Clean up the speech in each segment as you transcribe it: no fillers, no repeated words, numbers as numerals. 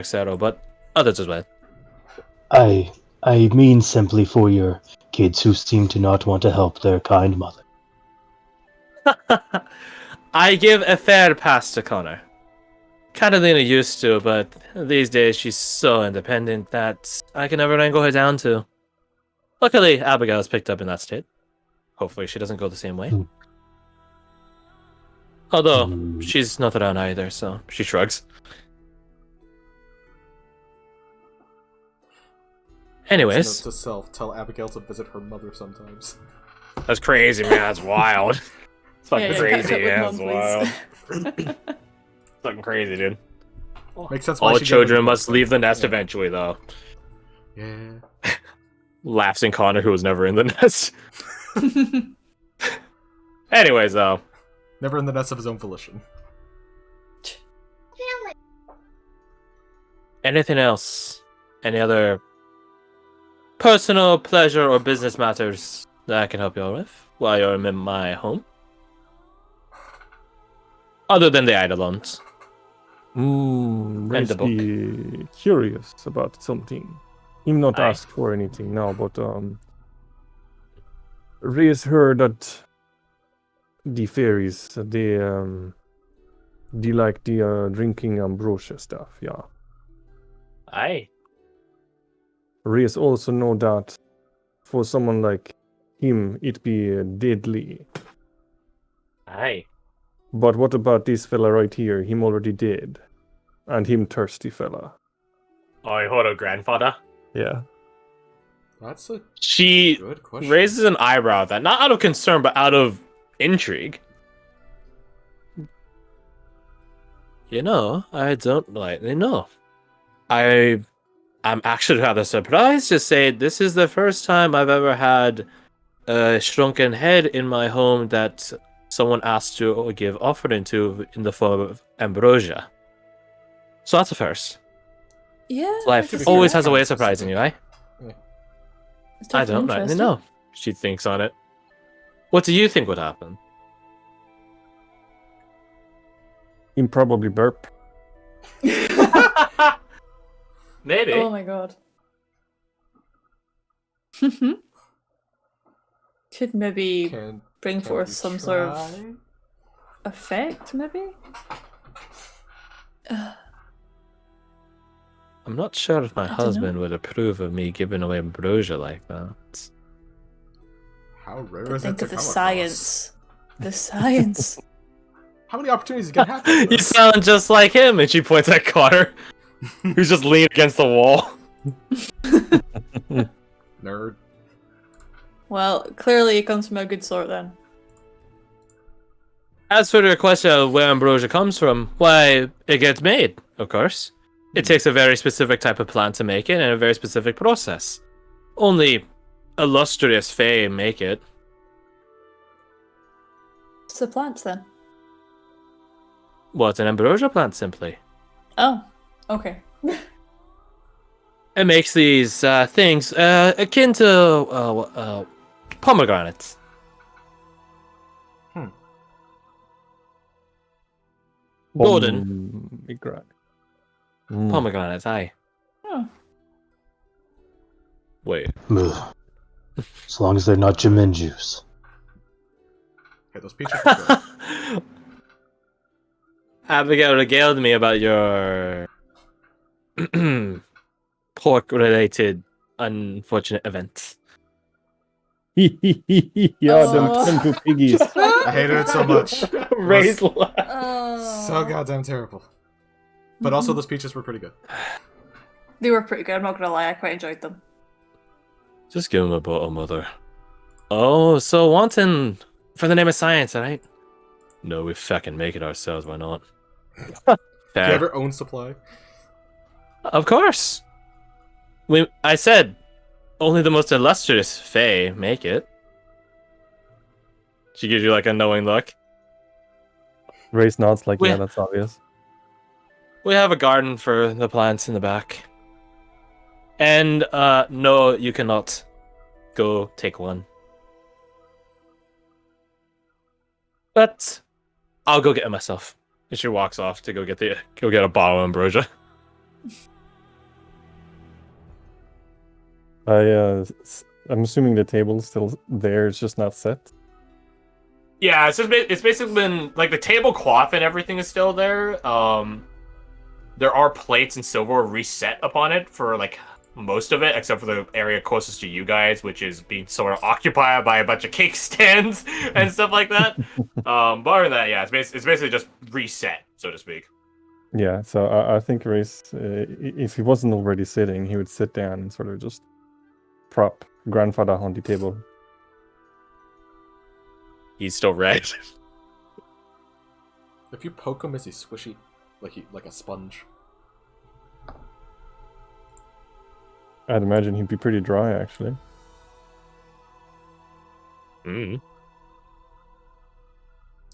etc., but others as well. I mean simply for your kids who seem to not want to help their kind mother. I give a fair pass to Connor. Catalina used to, but these days she's so independent that I can never wrangle her down to. Luckily, Abigail's picked up in that state. Hopefully she doesn't go the same way. Hmm. Although, she's not around either, so she shrugs. Anyways. Note to self, tell Abigail to visit her mother sometimes. That's crazy, man. That's wild. It's fucking Yeah, crazy, catch up with man. Mom, That's wild. Fucking crazy, dude. Makes sense why All she gave children him must the leave the nest yeah. eventually, though. Yeah. Laughs in Connor, who was never in the nest. Anyways, though. Never in the nest of his own volition. Anything else? Any other personal pleasure or business matters that I can help you all with while you're in my home? Other than the Eidolons. And the book. Be curious about something. Him not Aye. ask for anything now, but Reyes heard that the fairies they like the drinking ambrosia stuff. Yeah. Aye. Reyes also know that for someone like him, it be deadly. Aye. But what about this fella right here? Him already dead, and him thirsty fella. Oh, hold on, grandfather. Yeah. That's a She good question. raises an eyebrow at that, not out of concern, but out of intrigue. You know, I don't rightly know. I'm actually rather surprised to say this is the first time I've ever had a shrunken head in my home that someone asked to give offering to in the form of ambrosia. So that's a first. Yeah. Life that's always right. has a way of surprising you, eh? It's I definitely don't rightly interesting. know. She thinks on it. What do you think would happen? Him probably burp. Maybe. Oh my god. Could maybe Can bring can forth we some sort of try? effect, maybe? I'm not sure if my I dunno. husband would approve of me giving away ambrosia like that. How rare But is it think to of the come across? science. The science. How many opportunities can happen? You sound just like him, and she points at Connor, who's just leaning against the wall. Nerd. Well, clearly it comes from a good sort then. As for your question of where ambrosia comes from, why, it gets made, of course. It takes a very specific type of plant to make it, and a very specific process. Only illustrious fae make it. It's the plants then. Well, it's an ambrosia plant, simply. Oh, okay. It makes these things akin to pomegranates. Golden Pomegranate. pomegranates, aye. Oh. Wait. Ugh. As long as they're not Jamin juice. Okay, those peaches are good. Abigail regaled me about your pork-related unfortunate events. Yeah, them Oh. temple piggies. I hated it so much. Raised laugh. Oh. So goddamn terrible. But also those peaches were pretty good. They were pretty good, I'm not gonna lie, I quite enjoyed them. Just give him a bottle, mother. Oh, so wanting for the name of science, right? No, we fucking make it ourselves, why not? Do you Fair. have your own supply? Of course. I said only the most illustrious fae make it. She gives you like a knowing look. Race nods like, We- yeah, that's obvious. We have a garden for the plants in the back. And no, you cannot go take one. But I'll go get it myself. And she walks off to go get a bottle of ambrosia. I'm assuming the table's still there. It's just not set. Yeah, it's basically been like the tablecloth and everything is still there. There are plates and silverware reset upon it for like most of it, except for the area closest to you guys, which is being sort of occupied by a bunch of cake stands and stuff like that. But other than that, yeah, it's basically just reset, so to speak. Yeah, so I think Race, if he wasn't already sitting, he would sit down and sort of just prop grandfather on the table. He's still red. If you poke him, is he squishy? Like a sponge? I'd imagine he'd be pretty dry, actually. Mm.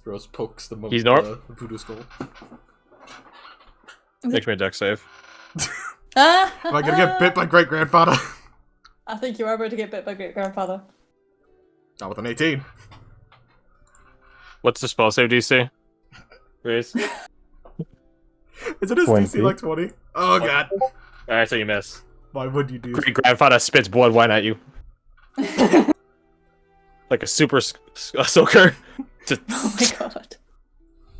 Rose pokes the He's voodoo skull. Makes me a deck save. Ah! Am I gonna get bit by great grandfather? I think you are about to get bit by great grandfather. Not with an 18. What's the spell save DC? Raise. Is it his 20. DC like 20? Oh god. Alright, so you miss. Why would you do Great grandfather spits blood wine at you. Like a super soaker. Just, Oh my god.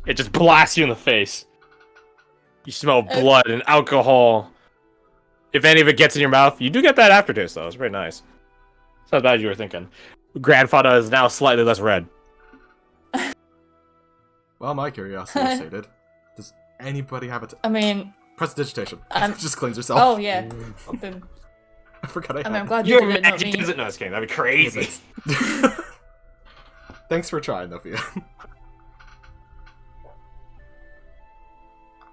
it just blasts you in the face. You smell blood and alcohol. If any of it gets in your mouth, you do get that aftertaste, though. It's very nice. It's not as bad as you were thinking. Grandfather is now slightly less red. Well, my curiosity is sated. Does anybody have it? I mean, Prestidigitation. I'm- Just cleanse yourself. oh yeah. Boom. I forgot I I mean, I'm had glad you Your did it, not magic me. doesn't know this game. That'd be crazy. it. Thanks for trying, Nophia.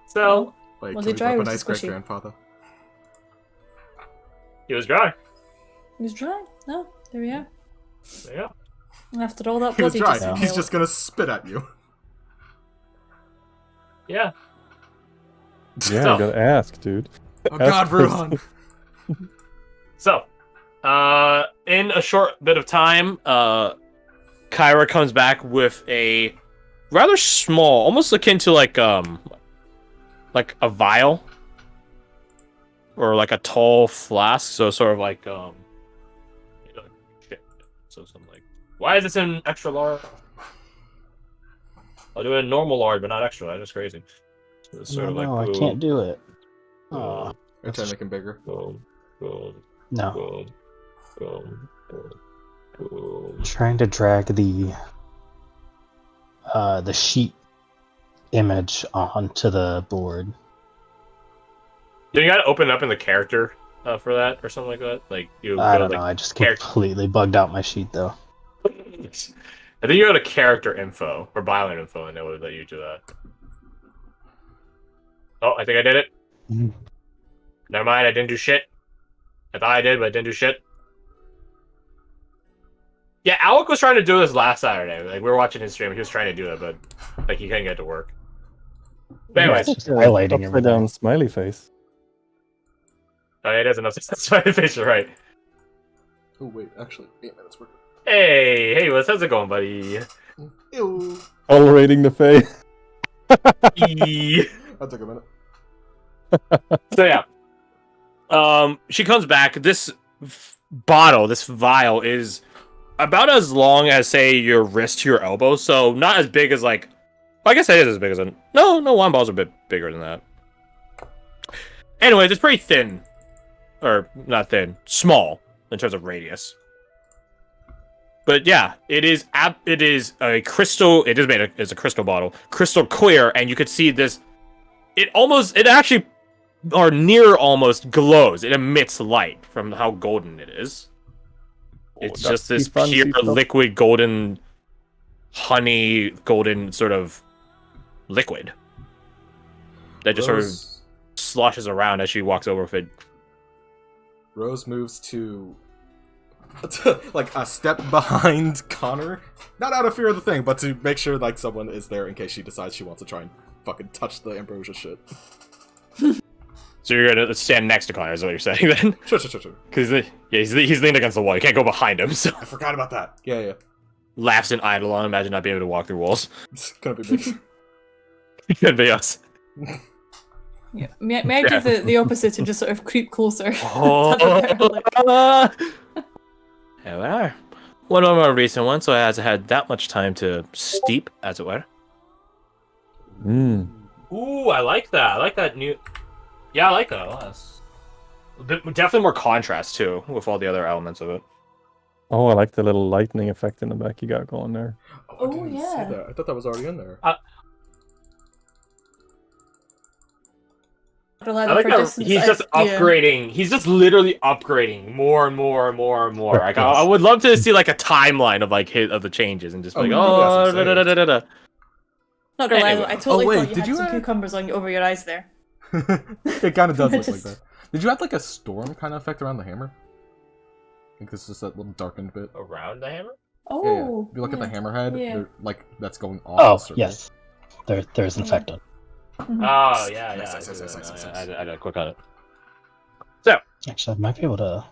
So, Wait, Was can it we dry or was weaponize it squishy? great-grandfather? he was dry. He was dry. No, there we are. Yeah. After all that He was bloody dry. just He's just gonna spit at you. Yeah. Yeah, So- I gotta ask, dude. Oh Ask god, first. Ruhan! So, in a short bit of time, Kyra comes back with a rather small, almost akin to like a vial or like a tall flask. So sort of like shit. So something like, why is this in extra large? I'll do it in normal large, but not extra. That's just crazy. So it's sort of like, I boom, can't do it. boom, Oh, I try to make him bigger. boom, boom, no. boom, boom, boom, boom. Trying to drag the sheet image onto the board. You gotta open it up in the character for that or something like that. Like you. I go don't to, know. I just character- completely bugged out my sheet though. I think you go to character info or violent info, and it would let you do that. Oh, I think I did it. Mhm. Never mind, I didn't do shit. I thought I did, but I didn't do shit. Yeah, Alec was trying to do this last Saturday. Like we were watching his stream, he was trying to do it, but like he couldn't get it to work. But anyways, It's just highlighting Upside everything. down smiley face. oh, it is enough. That's my face, you're right. Oh wait, actually, 8 minutes worth. Hey, how's it going, buddy? Ew. Tolerating the face. Eee. That took a minute. So yeah, she comes back. This bottle, this vial, is about as long as say your wrist to your elbow. So not as big as like. Well, I guess it is as big as a. No, wine bottles are a bit bigger than that. Anyways, it's pretty thin, or not thin, small in terms of radius. But yeah, it is a crystal. It is made as a crystal bottle, crystal clear, and you could see this. It actually, or near almost glows. It emits light from how golden it is. It's that's just this fancy pure stuff. liquid golden, honey golden sort of liquid that just sort of Rose, sloshes around as she walks over with it. Rose moves to like a step behind Connor, not out of fear of the thing, but to make sure like someone is there in case she decides she wants to try and fucking touch the ambrosia shit. So you're gonna stand next to Connor, is what you're saying then? Sure. Because he's leaned against the wall. You can't go behind him. So I forgot about that. Yeah. laughs in Eidolon. Imagine not being able to walk through walls. It's gonna be me. It could be us. Yeah. May I do the opposite and just sort of creep closer? Oh, Have a better look. Here we are. One of my recent ones, so it hasn't had that much time to steep, as it were. Mm. Ooh, I like that. I like that new. Yeah, I like that a lot. Definitely more contrast too, with all the other elements of it. Oh, I like the little lightning effect in the back you got going there. Oh, I didn't see yeah. that. I thought that was already in there. I like that he's just upgrading. He's just literally upgrading more and more and more and more. Like, I would love to see like a timeline of like of the changes and just be like, oh, da, da, da, da, da. Not gonna lie, Anyway. though, I totally wait, thought you did had you some add- cucumbers over your eyes there. It kind of does look like Just- that. Did you add like a storm kind of effect around the hammer? I think it's just that little darkened bit. Around the hammer? Oh. Yeah. If you look at the yeah. hammerhead, Yeah. like that's going off. Oh, the circle. yes. There's an effect on it. Mhm. Oh, yeah, Nice. I had a quick on it. Actually, I might be able to.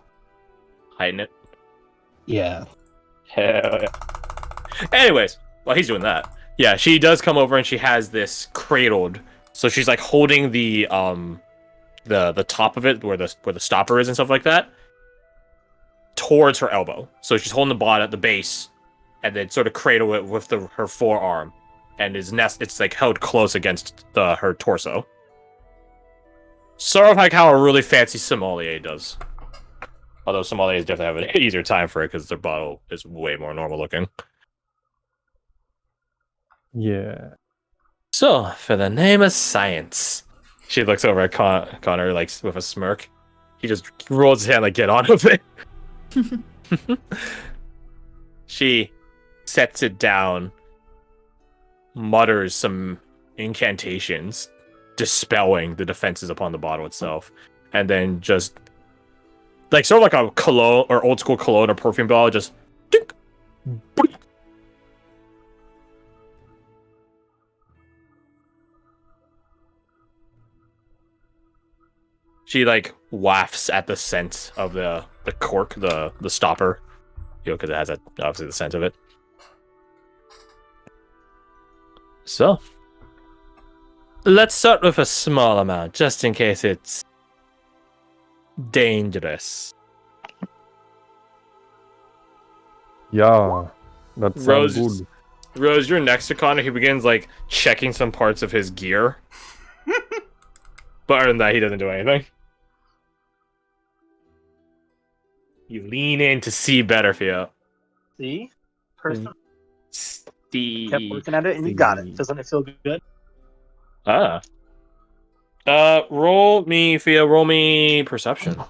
Heighten it. Yeah. Hell yeah. Anyways, while he's doing that, yeah, she does come over and she has this cradled. So she's like holding the top of it where the stopper is and stuff like that towards her elbow. So she's holding the bottom at the base and then sort of cradle it with her forearm, and it's like held close against her torso. Sort of like how a really fancy sommelier does. Although sommeliers definitely have an easier time for it because their bottle is way more normal looking. Yeah. So, for the name of science, she looks over at Connor like with a smirk. He just rolls his hand like, get on with it. She sets it down, mutters some incantations, dispelling the defenses upon the bottle itself, and then just like sort of like a cologne or old school cologne or perfume bottle, just dink, blink. She like wafts at the scent of the cork, the stopper, because it has obviously the scent of it. So, let's start with a small amount, just in case it's dangerous. Yeah. That sounds Rose, good. Rose, you're next to Connor. He begins like checking some parts of his gear, but other than that, he doesn't do anything. You lean in to see better, Theo. See? Person Steve. kept looking at it and you got it. Doesn't it feel good? Ah. Roll me perception.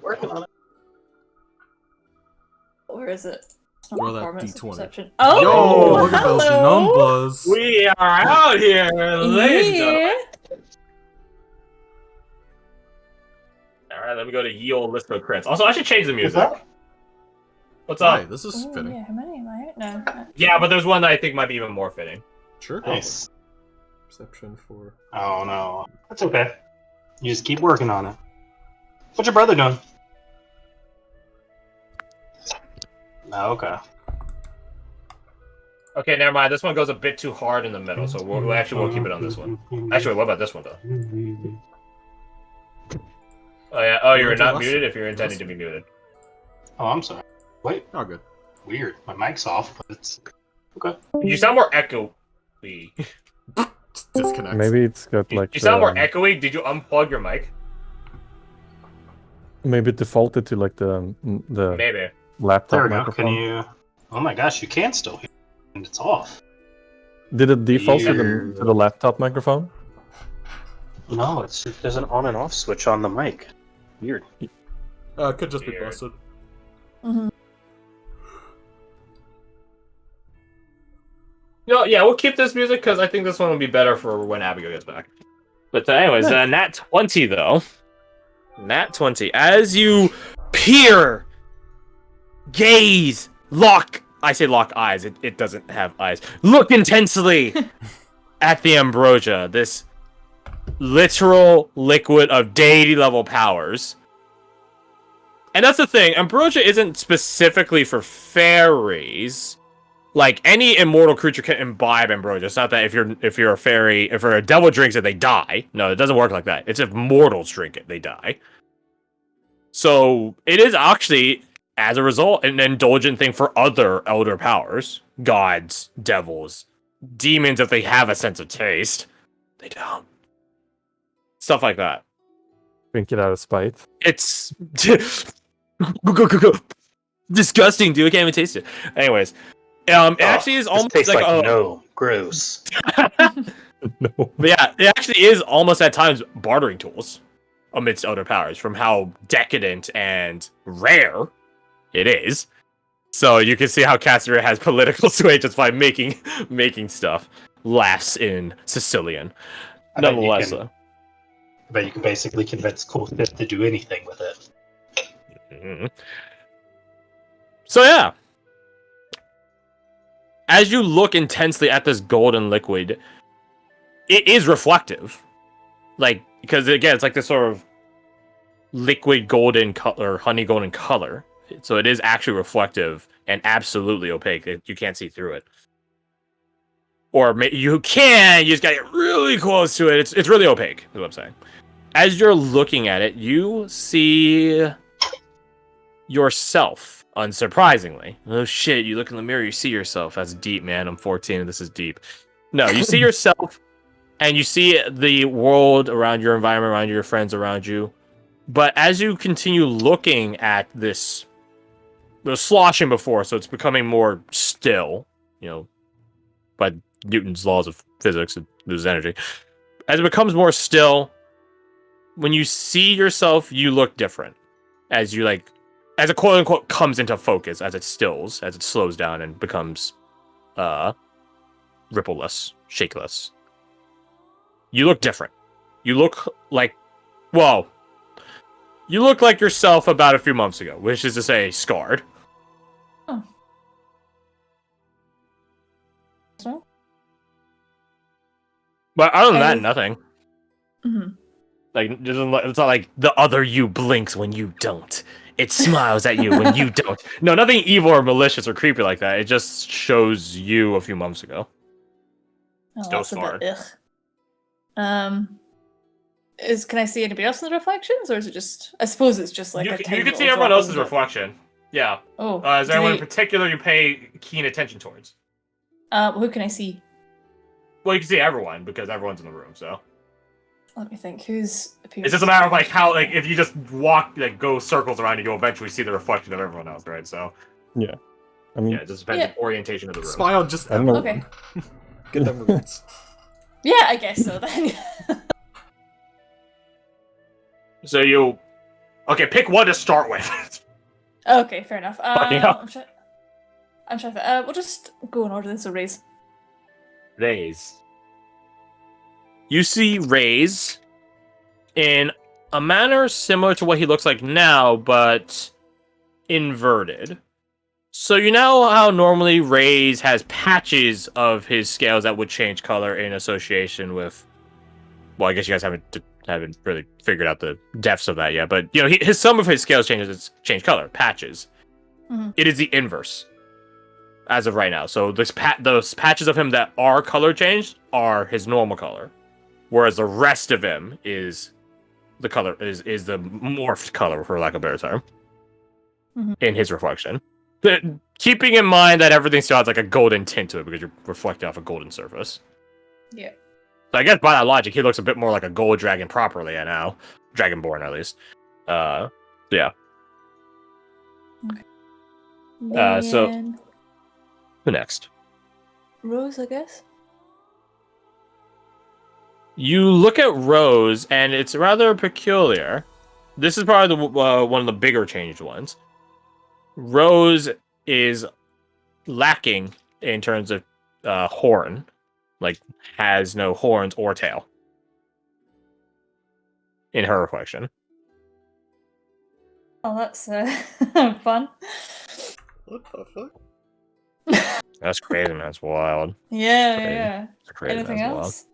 Working on it. Where is it? It's not Roll that performance, it's D20. perception. Yo, Oh, look at those hello. numbers. We are out here, ladies and gentlemen. Yeah. Alright, let me go to ye old list of crits. Also, I should change the music. that? What's Hi, up? this is Oh, fitting. yeah, how many am I at now? Yeah, but there's one that I think might be even more fitting. Sure. Nice. Perception for. Oh no. That's okay. You just keep working on it. What's your brother doing? Oh, okay. Okay, never mind. This one goes a bit too hard in the middle, so we'll keep it on this one. Actually, what about this one, though? Oh, yeah. Oh, you're not muted if you're intending to be muted. Oh, I'm sorry. Wait, Oh, good. weird. My mic's off, but it's okay. You sound more echoey. Just disconnect. Maybe it's got like. You sound more echoey. Did you unplug your mic? Maybe it defaulted to like the Maybe. laptop There we go. microphone. Can you? Oh my gosh, you can still hear, and it's off. Did it default to Weird. the laptop microphone? No, there's an on and off switch on the mic. Weird. Could just be Weird. busted. Mm-hmm. No, yeah, we'll keep this music because I think this one will be better for when Abigail gets back. But anyways, Nat 20 though. Nat 20. As you peer, gaze, lock. I say lock eyes. It doesn't have eyes. Look intensely at the ambrosia. This literal liquid of deity level powers. And that's the thing. Ambrosia isn't specifically for fairies. Like any immortal creature can imbibe ambrosia. It's not that if you're a fairy, if a devil drinks it, they die. No, it doesn't work like that. It's if mortals drink it, they die. So it is actually, as a result, an indulgent thing for other elder powers, gods, devils, demons. If they have a sense of taste, they don't. Stuff like that. Drink it out of spite. It's disgusting, dude. I can't even taste it. Anyways, it actually is This almost tastes like like no. Gross. No. But yeah, it actually is almost at times bartering tools amidst other powers from how decadent and rare it is. So you can see how Cassandra has political sway just by making stuff. Laughs in Sicilian. I bet Nonetheless, But you can basically convince Cool Fifth to do anything with it. Mhm. So yeah, as you look intensely at this golden liquid, it is reflective. Like, because again, it's like this sort of liquid golden color, honey golden color. So it is actually reflective and absolutely opaque. You can't see through it. Or you can, you just gotta get really close to it. It's really opaque, is what I'm saying. As you're looking at it, you see yourself, unsurprisingly. Oh shit, you look in the mirror, you see yourself. That's deep, man. I'm 14 and this is deep. No, you see yourself and you see the world around your environment, around your friends around you. But as you continue looking at this, it was sloshing before, so it's becoming more still, by Newton's laws of physics, it loses energy. As it becomes more still, when you see yourself, you look different. As a quote unquote comes into focus, as it stills, as it slows down and becomes rippleless, shakeless. You look different. You look like, well, you look like yourself about a few months ago, which is to say, scarred. Oh. So? But other than that, nothing. Mm-hmm. Like, it's not like the other you blinks when you don't. It smiles at you when you don't. No, nothing evil or malicious or creepy like that. It just shows you a few months ago. Oh, Still that's a scarred. bit ugh. Can I see anybody else in the reflections, or is it just? I suppose it's just like You a can tiny see little everyone drop, else's isn't it? reflection. Yeah. Oh, Is there anyone in particular you pay keen attention towards? who can I see? Well, you can see everyone because everyone's in the room. So Let me think. Who's? it's just a matter of like how, like, if you just walk, like, go circles around you, you'll eventually see the reflection of everyone else, right? So Yeah. I mean, yeah, it just depends on orientation of the room. Spy on just I don't know. everyone. Get them roots. Yeah, I guess so then. So pick one to start with. Okay, fair enough. Fucking hell. I'm trying to. We'll just go in order. This will raise. Rays. You see Rays in a manner similar to what he looks like now, but inverted. So you know how normally Rays has patches of his scales that would change color in association with. Well, I guess you guys haven't really figured out the depths of that yet, but some of his scales change color, patches. Mhm. It is the inverse as of right now. So those patches of him that are color changed are his normal color, whereas the rest of him is the color is the morphed color, for lack of a better term, in his reflection. But keeping in mind that everything still has like a golden tint to it because you're reflecting off a golden surface. Yeah. So I guess by that logic, he looks a bit more like a gold dragon properly now. Dragonborn, at least. Yeah. Okay. So- Then Who next? Rose, I guess. You look at Rose, and it's rather peculiar. This is probably one of the bigger changed ones. Rose is lacking in terms of horn. Like, has no horns or tail. In her reflection. Oh, that's fun. What the fuck? That's crazy, man. It's wild. Yeah, Crazy. yeah. It's crazy, man. Anything It's wild. else?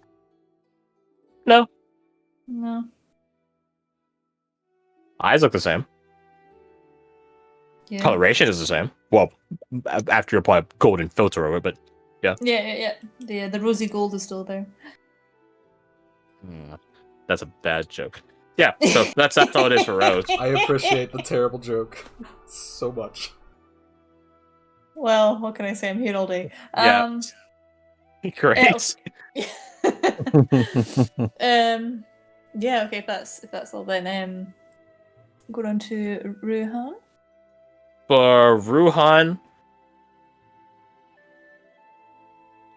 No. No. Eyes look the same. Yeah. Coloration is the same. Well, after you apply a golden filter over it, but Yeah. The rosy gold is still there. that's a bad joke. Yeah, so that's all it is for Rose. I appreciate the terrible joke so much. Well, what can I say? I'm here all day. Yeah. Great. Yeah, okay, if that's all then go on to Ruhan. For Ruhan,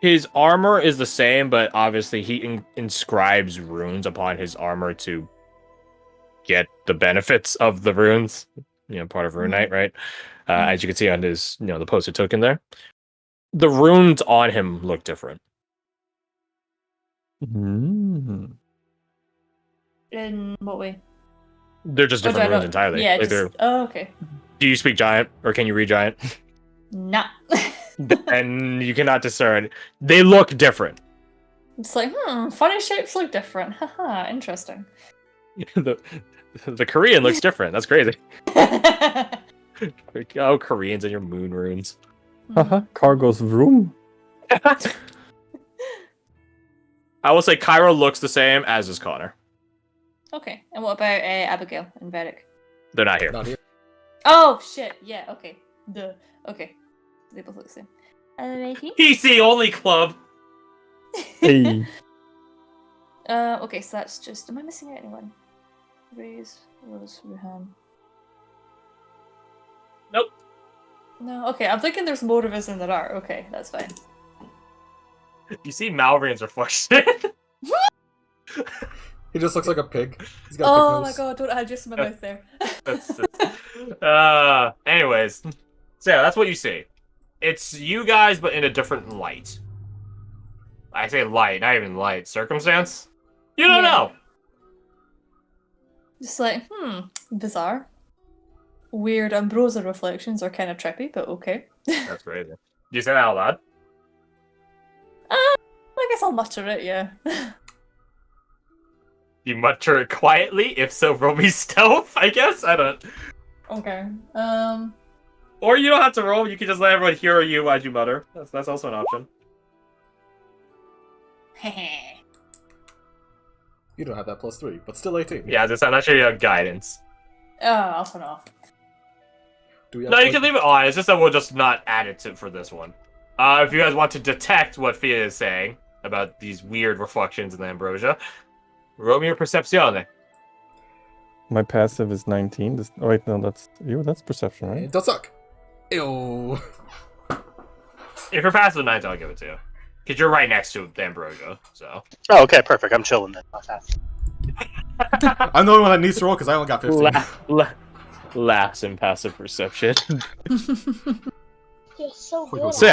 his armor is the same, but obviously he inscribes runes upon his armor to get the benefits of the runes. Part of Rune Knight, right? As you can see on his, the posted token there. The runes on him look different. Mm. In what way? They're just different runes entirely. Yeah, Like okay. Do you speak Giant, or can you read Giant? Nah. And you cannot discern. They look different. It's like, funny shapes look different. Haha, interesting. The Korean looks different. That's crazy. Oh, Koreans and your moon runes. Haha, cargo's vroom. I will say Cairo looks the same as does Connor. Okay, and what about Abigail and Varric? They're not here. Not here. Oh, shit, yeah, okay. Okay. They both look the same. Alrighty. PC only club. Hey. Okay, so that's just... Am I missing out anyone? Rose, Ruhan. Nope. No, okay, I'm thinking there's more of us than there are. Okay, that's fine. You see Malrian's reflection? He just looks like a pig. He's got a Oh pig my nose. god, don't I just in my mouth there. Anyways. So yeah, that's what you see. It's you guys, but in a different light. I say light, not even light. Circumstance? You don't Yeah. know. Just like, bizarre. Weird Ambrosia reflections are kind of trippy, but okay. That's crazy. Do you say that out loud? I guess I'll mutter it, yeah. You mutter it quietly? If so, roll me stealth, I guess? I don't... Okay. Or you don't have to roll, you can just let everyone hear you as you mutter. That's also an option. You don't have that +3, but still 18. Yeah, I'm not sure you have guidance. I'll turn off. Do we have No, you can leave it on, it's just that we'll just not add it to for this one. If you guys want to detect what Fia is saying about these weird reflections in the ambrosia, roll me your percepzione. My passive is 19. Oh, wait, no, that's you. That's perception, right? It does suck. Ew. If you're passive 19, I'll give it to you. Because you're right next to the ambrosia, so. Oh, okay, perfect. I'm chilling then. I'm the only one that needs to roll because I only got 15. Laughs in passive perception. You're so good. So,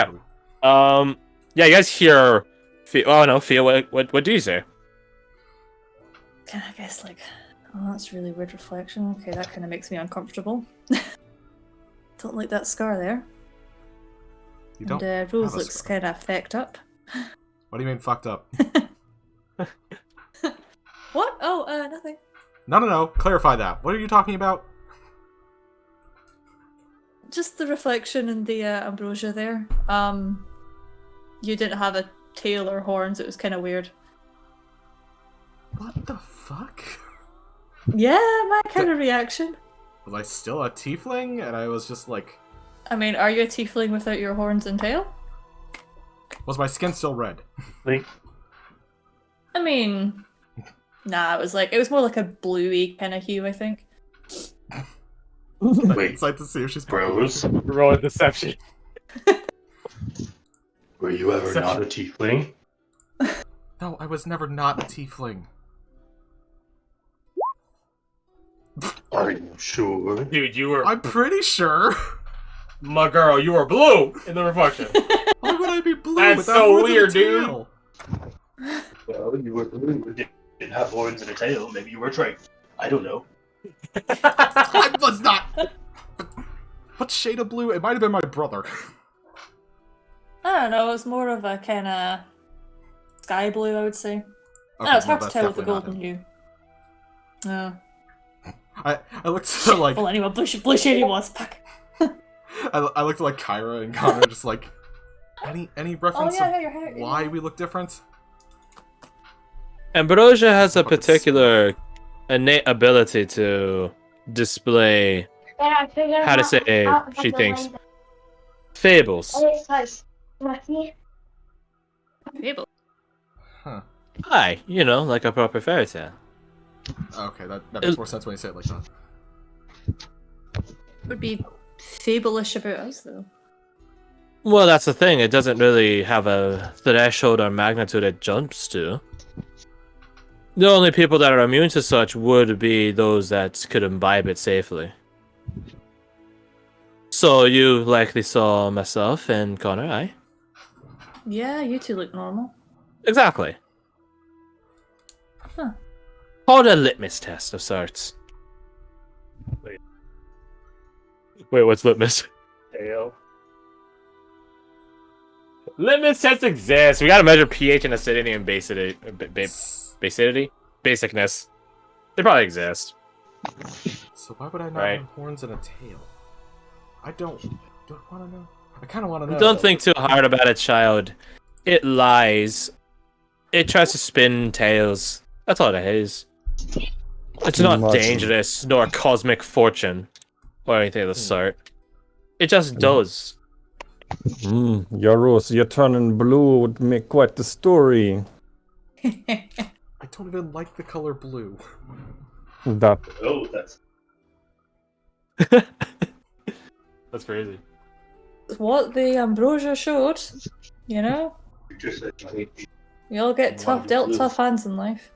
yeah, you guys hear Fia. Oh no, Fia, what do you say? I guess, like, oh, that's a really weird reflection. Okay, that kind of makes me uncomfortable. Don't like that scar there. You don't. And Rose have a looks scar. kind of fucked up. What do you mean fucked up? What? Oh, nothing. No. Clarify that. What are you talking about? Just the reflection in the ambrosia there. You didn't have a tail or horns. It was kind of weird. What the fuck? Yeah, my kind of reaction. Was I still a tiefling? And I was just like... I mean, are you a tiefling without your horns and tail? Was my skin still red? I mean, nah, it was more like a bluey kind of hue, I think. Wait, Excited to see if she's Rose, Roll a deception. were you ever not a tiefling? No, I was never not a tiefling. Are you sure? Dude, you were... I'm pretty sure. My girl, you were blue in the reflection. Why would I be blue That's without so horns and a weird, dude. tail? Well, you were blue, but didn't have horns and a tail. Maybe you were Drake. I don't know. I was not. What shade of blue? It might have been my brother. I don't know, it's more of a kind of sky blue, I would say. Okay, No, it's well, hard to that's tell with the definitely golden not hue. No. I looked like Well, anyway, blue shady was. Fuck. I looked at like Kyra and Connor, just like any reference Oh, yeah, your hair. of why we look different? Ambrosia has a Fucking particular innate ability to display how to say she thinks fables. Fable. Huh. Aye, you know, like a proper fairy tale. Okay, that makes more sense when you say it like that. Would be fable-ish about us, though. Well, that's the thing. It doesn't really have a threshold or magnitude it jumps to. The only people that are immune to such would be those that could imbibe it safely. So you likely saw myself and Connor, aye? Yeah, you two look normal. Exactly. Huh. Called a litmus test of sorts. Wait, what's litmus? Tail. Litmus tests exist. We gotta measure pH and acidity and basicity? Basicness. They probably exist. So why would I not Right. have horns and a tail? I don't want to know. I kind of want to know. Don't think too hard about it, child. It lies. It tries to spin tales. That's all it is. It's not Much. dangerous, nor cosmic fortune, or anything of the sort. It just does. Yaros, you're turning blue would make quite the story. I don't even like the color blue. That Oh, that's That's crazy. What the Ambrosia showed, you know? We all get dealt tough hands in life.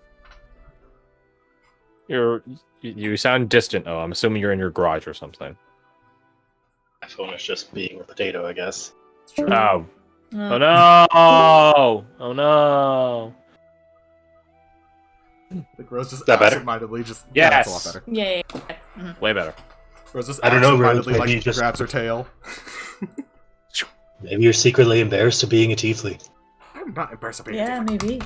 You sound distant. Oh, I'm assuming you're in your garage or something. my phone is just being a potato, I guess. It's true. Oh. Oh no! Oh no! Like Rose just that better? absentmindedly just Yes. that's a lot better. Yeah. Way better. Rose just I don't know, Rose, absentmindedly maybe you like just- grabs her tail. Maybe you're secretly embarrassed of being a tiefling. I'm not embarrassed about Yeah, maybe.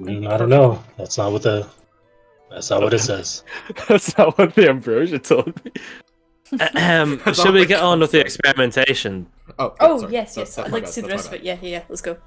I don't know. That's not what it says. That's not what the ambrosia told me. That's Should all we the get on with the concept. experimentation? Oh, Oh, sorry. yes, That's I'd my like bad, to see the that's rest my of it. Yeah, let's go.